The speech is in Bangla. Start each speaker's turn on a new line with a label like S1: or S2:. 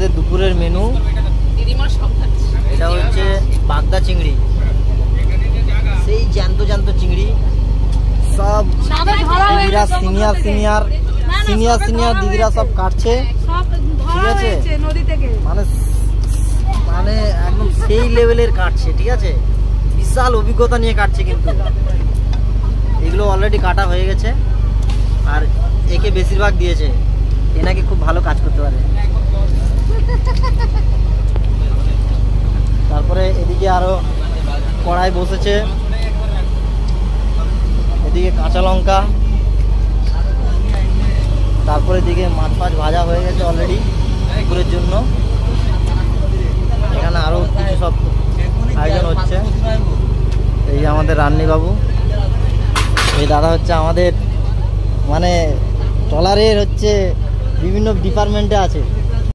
S1: আমাদের দুপুরের মেনু। এটা হচ্ছে বাগদা চিংড়ি, সেই জ্যান্ত জ্যান্ত চিংড়ি, সব দিদিরা সিনিয়র সিনিয়র সিনিয়র সিনিয়র দিদিরা সব কাটছে, ঠিক আছে? মানে মানে একদম সেই লেভেলের কাটছে, ঠিক আছে? বিশাল অভিজ্ঞতা নিয়ে কাটছে, কিন্তু এগুলো অলরেডি কাটা হয়ে গেছে। আর একে বেশিরভাগ দিয়েছে, এনাকে খুব ভালো কাজ করতে পারে। তারপরে এদিকে আরো কড়াই বসেছে, এদিকে কাঁচা লঙ্কা, তারপরে এদিকে মাছ ফাছ ভাজা হয়ে গেছে অলরেডি দুপুরের জন্য। এখানে আরো কিছু সব আয়োজন হচ্ছে। এই যে আমাদের রান্নি বাবু, এই দাদা হচ্ছে আমাদের মানে ট্রলারের হচ্ছে বিভিন্ন ডিপার্টমেন্টে আছে।